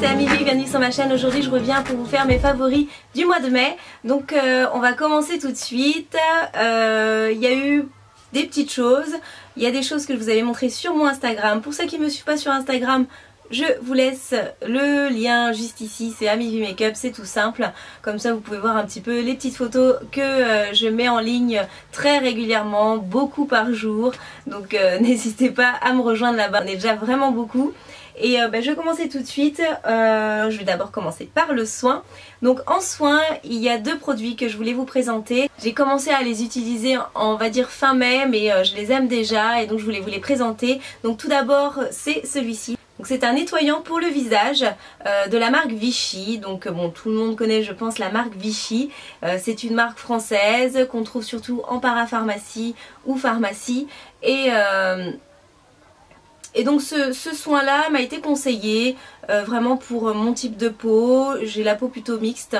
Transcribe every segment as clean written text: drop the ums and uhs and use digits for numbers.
c'est Amélie, bienvenue sur ma chaîne. Aujourd'hui je reviens pour vous faire mes favoris du mois de mai. Donc on va commencer tout de suite. Il y a eu des petites choses. Il y a des choses que je vous avais montrées sur mon Instagram. Pour ceux qui ne me suivent pas sur Instagram, je vous laisse le lien juste ici, c'est Amélie Makeup, c'est tout simple. Comme ça vous pouvez voir un petit peu les petites photos que je mets en ligne très régulièrement, beaucoup par jour. Donc n'hésitez pas à me rejoindre là-bas, on est déjà vraiment beaucoup. Et je vais commencer tout de suite. Je vais d'abord commencer par le soin. Donc en soin, il y a deux produits que je voulais vous présenter. J'ai commencé à les utiliser on va dire fin mai, mais je les aime déjà et donc je voulais vous les présenter. Donc tout d'abord c'est celui-ci. C'est un nettoyant pour le visage de la marque Vichy. Donc bon, tout le monde connaît je pense la marque Vichy. C'est une marque française qu'on trouve surtout en parapharmacie ou pharmacie. Et donc ce soin là m'a été conseillé vraiment pour mon type de peau. J'ai la peau plutôt mixte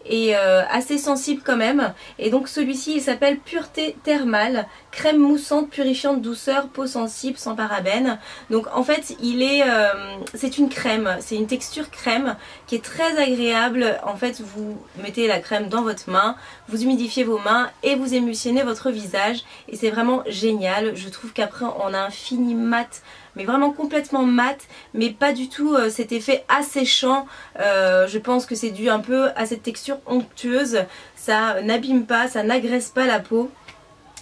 et assez sensible quand même. Et donc celui-ci il s'appelle Pureté Thermale, crème moussante purifiante douceur, peau sensible sans parabènes. Donc en fait c'est une crème, c'est une texture crème qui est très agréable. En fait vous mettez la crème dans votre main, vous humidifiez vos mains et vous émulsionnez votre visage. Et c'est vraiment génial. Je trouve qu'après on a un fini mat, mais vraiment complètement mat, mais pas du tout cet effet asséchant. Je pense que c'est dû un peu à cette texture onctueuse. Ça n'abîme pas, ça n'agresse pas la peau.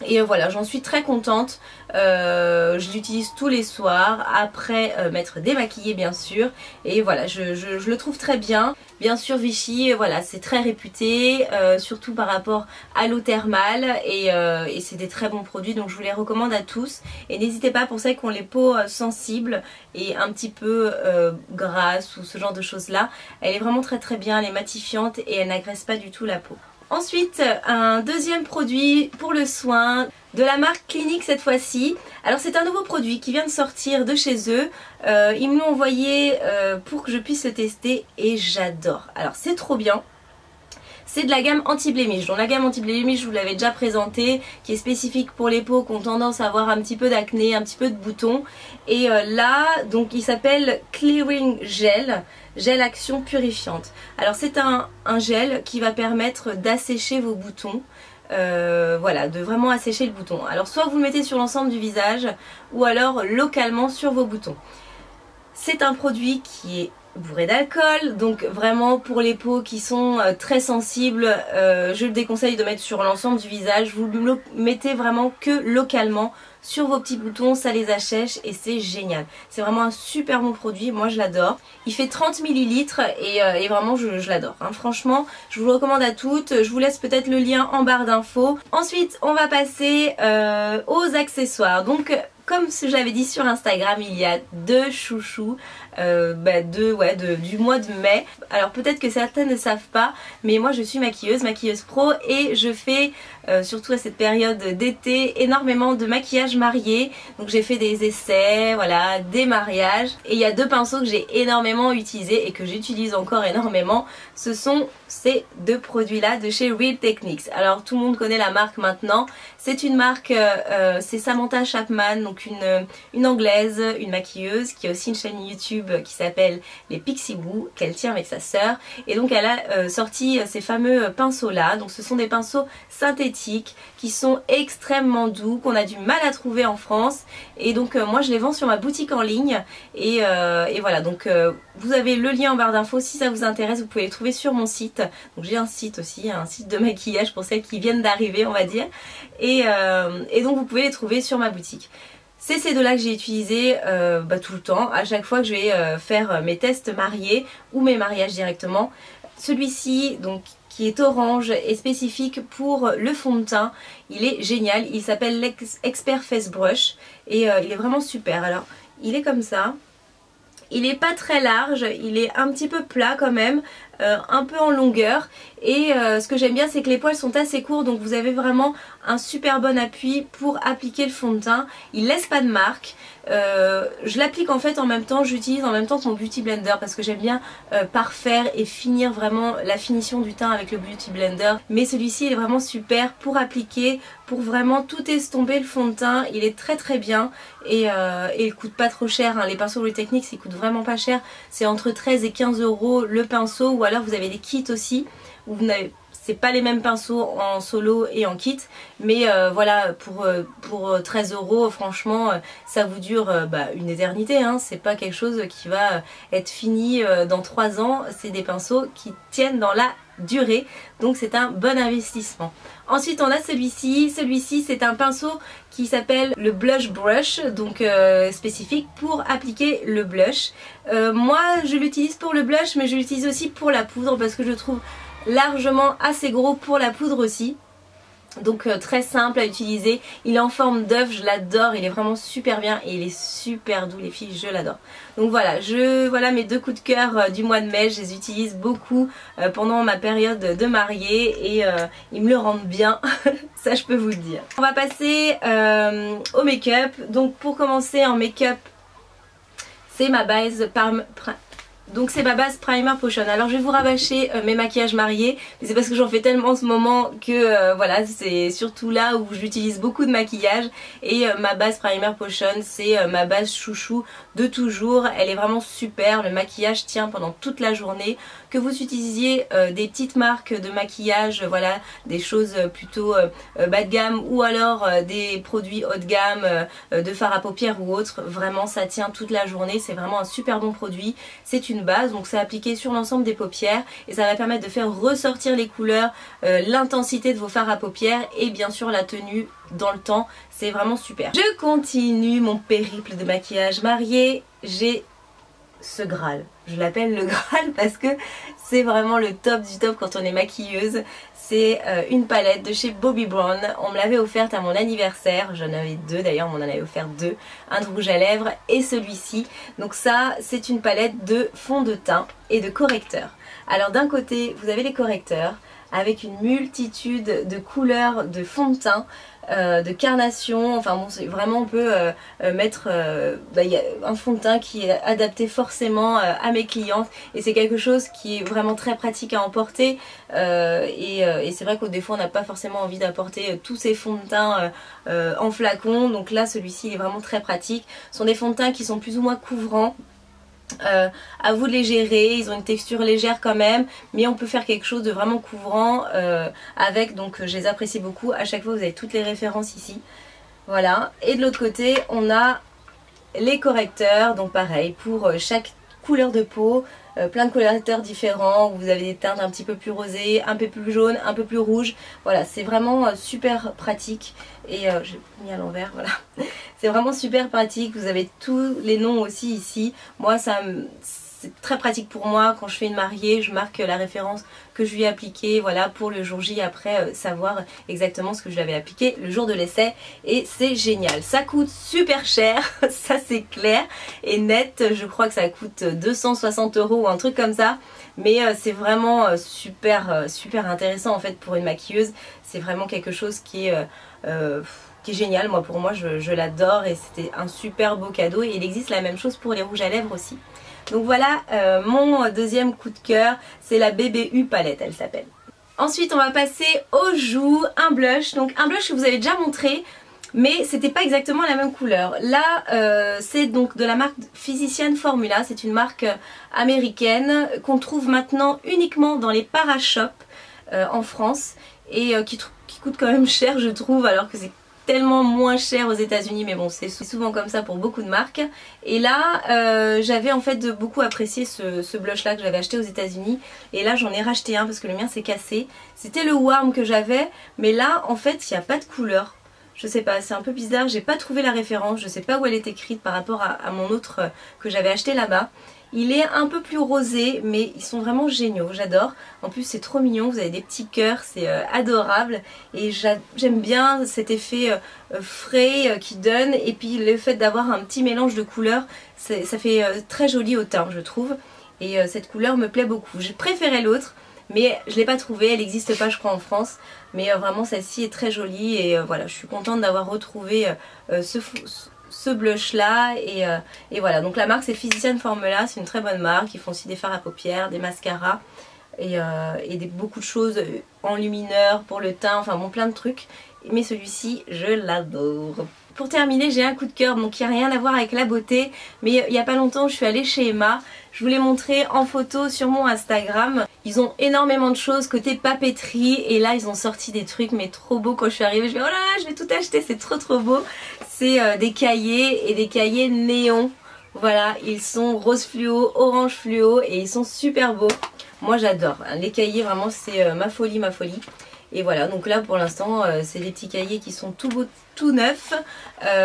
Et voilà, j'en suis très contente. Je l'utilise tous les soirs après m'être démaquillée bien sûr. Et voilà, je le trouve très bien. Bien sûr Vichy, voilà, c'est très réputé, surtout par rapport à l'eau thermale. Et c'est des très bons produits, donc je vous les recommande à tous. Et n'hésitez pas pour celles qui ont les peaux sensibles et un petit peu grasses ou ce genre de choses là. Elle est vraiment très bien, elle est matifiante et elle n'agresse pas du tout la peau. Ensuite, un deuxième produit pour le soin de la marque Clinique cette fois-ci. Alors c'est un nouveau produit qui vient de sortir de chez eux. Ils me l'ont envoyé pour que je puisse le tester et j'adore. Alors c'est trop bien. C'est de la gamme anti-blémiche. Donc la gamme anti-blémiche, je vous l'avais déjà présentée, qui est spécifique pour les peaux qui ont tendance à avoir un petit peu d'acné, un petit peu de boutons. Et là, donc il s'appelle Clearing Gel, gel action purifiante. Alors c'est un gel qui va permettre d'assécher vos boutons. Voilà, de vraiment assécher le bouton. Alors soit vous le mettez sur l'ensemble du visage ou alors localement sur vos boutons. C'est un produit qui est bourré d'alcool, donc vraiment pour les peaux qui sont très sensibles, je le déconseille de mettre sur l'ensemble du visage. Vous le mettez vraiment que localement sur vos petits boutons, ça les assèche et c'est génial. C'est vraiment un super bon produit, moi je l'adore. Il fait 30 ml et vraiment je l'adore. Hein. Franchement, je vous le recommande à toutes. Je vous laisse peut-être le lien en barre d'infos. Ensuite, on va passer aux accessoires. Donc comme j'avais dit sur Instagram, il y a deux chouchous du mois de mai. Alors peut-être que certains ne savent pas, mais moi je suis maquilleuse pro et je fais surtout à cette période d'été énormément de maquillage marié. Donc j'ai fait des essais, voilà, des mariages. Et il y a deux pinceaux que j'ai énormément utilisés et que j'utilise encore énormément. Ce sont ces deux produits là de chez Real Techniques. Alors tout le monde connaît la marque maintenant. C'est une marque, c'est Samantha Chapman, donc une anglaise, une maquilleuse qui a aussi une chaîne YouTube qui s'appelle les Pixie Boo, qu'elle tient avec sa sœur. Et donc elle a sorti ces fameux pinceaux là. Donc ce sont des pinceaux synthétiques qui sont extrêmement doux, qu'on a du mal à trouver en France. Et donc moi je les vends sur ma boutique en ligne. Et voilà, donc vous avez le lien en barre d'infos si ça vous intéresse. Vous pouvez les trouver sur mon site. Donc j'ai un site aussi, un site de maquillage pour celles qui viennent d'arriver on va dire. Et donc vous pouvez les trouver sur ma boutique. C'est ces deux là que j'ai utilisé tout le temps, à chaque fois que je vais faire mes tests mariés ou mes mariages directement. Celui-ci donc qui est orange et spécifique pour le fond de teint, il est génial, il s'appelle l'Expert Face Brush et il est vraiment super. Alors il est comme ça. Il n'est pas très large, il est un petit peu plat quand même, un peu en longueur. Et ce que j'aime bien c'est que les poils sont assez courts, donc vous avez vraiment un super bon appui pour appliquer le fond de teint. Il laisse pas de marque, Je l'applique en fait en même temps, j'utilise en même temps que mon Beauty Blender parce que j'aime bien parfaire et finir vraiment la finition du teint avec le Beauty Blender. Mais celui-ci il est vraiment super pour appliquer, pour vraiment tout estomper le fond de teint. Il est très bien et il coûte pas trop cher, hein. Les pinceaux Real Techniques ils coûtent vraiment pas cher, c'est entre 13 et 15 € le pinceau, ou alors vous avez des kits aussi où vous n'avez... C'est pas les mêmes pinceaux en solo et en kit, mais voilà, pour 13 € franchement ça vous dure une éternité, hein. C'est pas quelque chose qui va être fini dans 3 ans, c'est des pinceaux qui tiennent dans la durée, donc c'est un bon investissement. Ensuite on a celui-ci, c'est un pinceau qui s'appelle le Blush Brush, donc spécifique pour appliquer le blush. Moi je l'utilise pour le blush, mais je l'utilise aussi pour la poudre parce que je trouve largement assez gros pour la poudre aussi, donc très simple à utiliser. Il est en forme d'œuf, je l'adore, il est vraiment super bien et il est super doux les filles, je l'adore. Donc voilà, voilà mes 2 coups de cœur du mois de mai, je les utilise beaucoup pendant ma période de mariée et ils me le rendent bien, ça je peux vous le dire. On va passer au make-up. Donc pour commencer en make-up, c'est ma base Primer Potion. Alors je vais vous rabâcher mes maquillages mariés, mais c'est parce que j'en fais tellement en ce moment que voilà, c'est surtout là où j'utilise beaucoup de maquillage. Et ma base Primer Potion, c'est ma base chouchou de toujours. Elle est vraiment super, le maquillage tient pendant toute la journée. Que vous utilisiez des petites marques de maquillage, voilà, des choses plutôt bas de gamme, ou alors des produits haut de gamme, de fard à paupières ou autre, vraiment ça tient toute la journée, c'est vraiment un super bon produit. C'est une base, donc c'est appliqué sur l'ensemble des paupières et ça va permettre de faire ressortir les couleurs, l'intensité de vos fards à paupières et bien sûr la tenue dans le temps, c'est vraiment super. Je continue mon périple de maquillage marié. J'ai ce Graal, je l'appelle le Graal parce que c'est vraiment le top du top quand on est maquilleuse. C'est une palette de chez Bobbi Brown, on me l'avait offerte à mon anniversaire, j'en avais 2 d'ailleurs, on m'en avait offert 2, un de rouge à lèvres et celui-ci. Donc ça c'est une palette de fond de teint et de correcteurs. Alors d'un côté vous avez les correcteurs avec une multitude de couleurs de fond de teint, de carnation, enfin bon, c'est vraiment, on peut mettre y a un fond de teint qui est adapté forcément à mes clientes et c'est quelque chose qui est vraiment très pratique à emporter et c'est vrai qu'au des fois on n'a pas forcément envie d'apporter tous ces fonds de teint en flacon, donc là celui-ci il est vraiment très pratique. Ce sont des fonds de teint qui sont plus ou moins couvrants. À vous de les gérer, ils ont une texture légère quand même, mais on peut faire quelque chose de vraiment couvrant avec, donc je les apprécie beaucoup. À chaque fois vous avez toutes les références ici, voilà. Et de l'autre côté on a les correcteurs, donc pareil pour chaque couleur de peau, plein de correcteurs différents. Vous avez des teintes un petit peu plus rosées, un peu plus jaunes, un peu plus rouges. Voilà, c'est vraiment super pratique. Et j'ai mis à l'envers, voilà. C'est vraiment super pratique. Vous avez tous les noms aussi ici. Moi, c'est très pratique pour moi quand je fais une mariée, je marque la référence que je lui ai appliquée, voilà, pour le jour J après savoir exactement ce que je lui avais appliqué le jour de l'essai et c'est génial. Ça coûte super cher, ça c'est clair et net, je crois que ça coûte 260 € ou un truc comme ça, mais c'est vraiment super intéressant en fait pour une maquilleuse. C'est vraiment quelque chose qui est génial. Moi, pour moi je l'adore et c'était un super beau cadeau et il existe la même chose pour les rouges à lèvres aussi. Donc voilà mon deuxième coup de cœur, c'est la BBU palette, elle s'appelle. Ensuite on va passer aux joues, un blush. Donc un blush que vous avez déjà montré, mais c'était pas exactement la même couleur. Là c'est donc de la marque Physician Formula, c'est une marque américaine qu'on trouve maintenant uniquement dans les Parashop en France et qui coûte quand même cher je trouve, alors que c'est tellement moins cher aux États-Unis, mais bon c'est souvent comme ça pour beaucoup de marques. Et là j'avais en fait beaucoup apprécié ce blush là que j'avais acheté aux États-Unis et là j'en ai racheté un parce que le mien s'est cassé. C'était le Warm que j'avais, mais là en fait il n'y a pas de couleur. Je sais pas, c'est un peu bizarre, j'ai pas trouvé la référence, je sais pas où elle est écrite par rapport à mon autre que j'avais acheté là-bas. Il est un peu plus rosé, mais ils sont vraiment géniaux, j'adore. En plus c'est trop mignon, vous avez des petits cœurs, c'est adorable. Et j'aime bien cet effet frais qui donne. Et puis le fait d'avoir un petit mélange de couleurs, ça fait très joli au teint je trouve. Et cette couleur me plaît beaucoup. J'ai préféré l'autre, mais je ne l'ai pas trouvée, elle n'existe pas je crois en France. Mais vraiment celle-ci est très jolie et voilà, je suis contente d'avoir retrouvé ce blush là et voilà. Donc la marque c'est Physician Formula, c'est une très bonne marque. Ils font aussi des fards à paupières, des mascaras et beaucoup de choses enlumineurs pour le teint, enfin bon plein de trucs. Mais celui-ci je l'adore. Pour terminer, j'ai un coup de cœur, donc il n'y a rien à voir avec la beauté, mais il n'y a pas longtemps je suis allée chez Emma. Je vous l'ai montré en photo sur mon Instagram. Ils ont énormément de choses côté papeterie et là ils ont sorti des trucs mais trop beaux. Quand je suis arrivée je me suis dit oh là là, je vais tout acheter, c'est trop beau. C'est des cahiers et des cahiers néons. Voilà, ils sont rose fluo, orange fluo et ils sont super beaux. Moi j'adore, les cahiers vraiment c'est ma folie, ma folie. Et voilà, donc là pour l'instant c'est des petits cahiers qui sont tout beaux, tout neufs.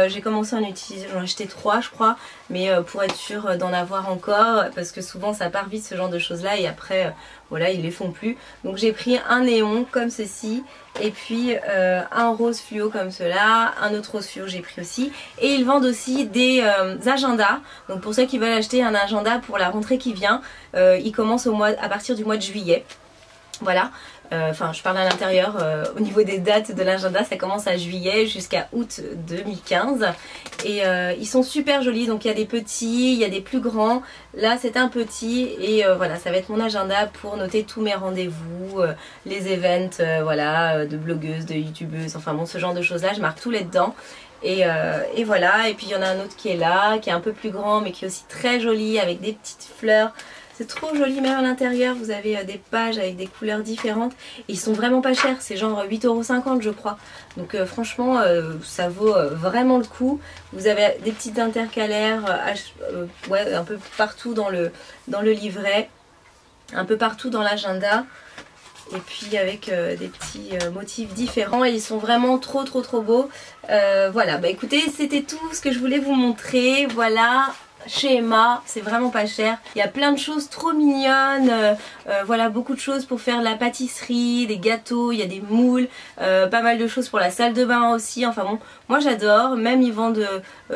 J'ai commencé à en utiliser, j'en ai acheté 3 je crois, mais pour être sûre d'en avoir encore, parce que souvent ça part vite ce genre de choses là et après voilà ils les font plus. Donc j'ai pris un néon comme ceci et puis un rose fluo comme cela, un autre rose fluo j'ai pris aussi. Et ils vendent aussi des agendas, donc pour ceux qui veulent acheter un agenda pour la rentrée qui vient, ils commencent à partir du mois de juillet. Voilà, enfin je parle à l'intérieur, au niveau des dates de l'agenda ça commence à juillet jusqu'à août 2015 et ils sont super jolis. Donc il y a des petits, il y a des plus grands, là c'est un petit et voilà ça va être mon agenda pour noter tous mes rendez-vous, les events voilà, de blogueuses, de youtubeuses, enfin bon ce genre de choses là je marque tout là-dedans. Et voilà, et puis il y en a un autre qui est là, qui est un peu plus grand mais qui est aussi très joli avec des petites fleurs. C'est trop joli, même à l'intérieur vous avez des pages avec des couleurs différentes et ils sont vraiment pas chers, c'est genre 8,50 € je crois. Donc franchement ça vaut vraiment le coup. Vous avez des petites intercalaires ouais, un peu partout dans le livret, un peu partout dans l'agenda. Et puis avec des petits motifs différents et ils sont vraiment trop beaux. Voilà, bah écoutez c'était tout ce que je voulais vous montrer, voilà. Chez Emma, c'est vraiment pas cher. Il y a plein de choses trop mignonnes. Voilà, beaucoup de choses pour faire de la pâtisserie, des gâteaux, il y a des moules, pas mal de choses pour la salle de bain aussi. Enfin bon, moi j'adore. Même ils vendent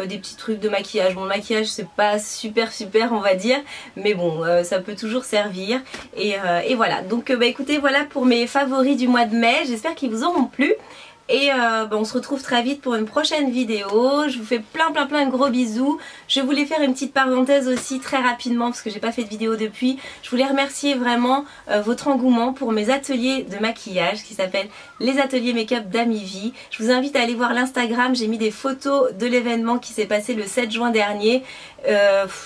des petits trucs de maquillage. Bon, le maquillage c'est pas super on va dire, mais bon, ça peut toujours servir. Et voilà. Donc bah écoutez, voilà pour mes favoris du mois de mai. J'espère qu'ils vous auront plu. Et on se retrouve très vite pour une prochaine vidéo. Je vous fais plein de gros bisous. Je voulais faire une petite parenthèse aussi très rapidement parce que j'ai pas fait de vidéo depuis. Je voulais remercier vraiment votre engouement pour mes ateliers de maquillage qui s'appellent les ateliers make-up d'Amivi. Je vous invite à aller voir l'Instagram. J'ai mis des photos de l'événement qui s'est passé le 7 juin dernier.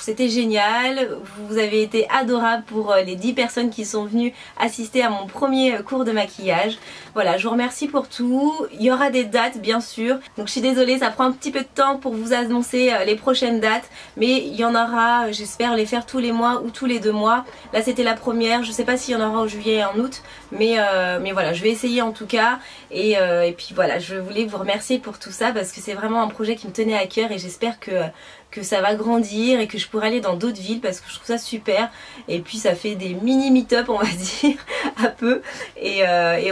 C'était génial. Vous avez été adorables pour les 10 personnes qui sont venues assister à mon premier cours de maquillage. Voilà, je vous remercie pour tout. Il y aura des dates bien sûr, donc je suis désolée ça prend un petit peu de temps pour vous annoncer les prochaines dates, mais il y en aura, j'espère les faire tous les mois ou tous les 2 mois. Là c'était la première, je sais pas s'il y en aura en juillet et en août, mais voilà je vais essayer en tout cas et puis voilà, je voulais vous remercier pour tout ça parce que c'est vraiment un projet qui me tenait à cœur et j'espère que ça va grandir et que je pourrai aller dans d'autres villes parce que je trouve ça super. Et puis ça fait des mini meet-up on va dire un peu et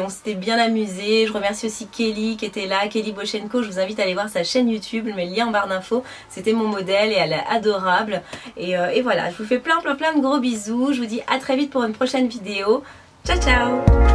on s'était bien amusé. Je remercie aussi Kelly qui était là, Kelly Bochenko. Je vous invite à aller voir sa chaîne YouTube, je mets le lien en barre d'infos. C'était mon modèle et elle est adorable et voilà, je vous fais plein de gros bisous. Je vous dis à très vite pour une prochaine vidéo. Ciao ciao.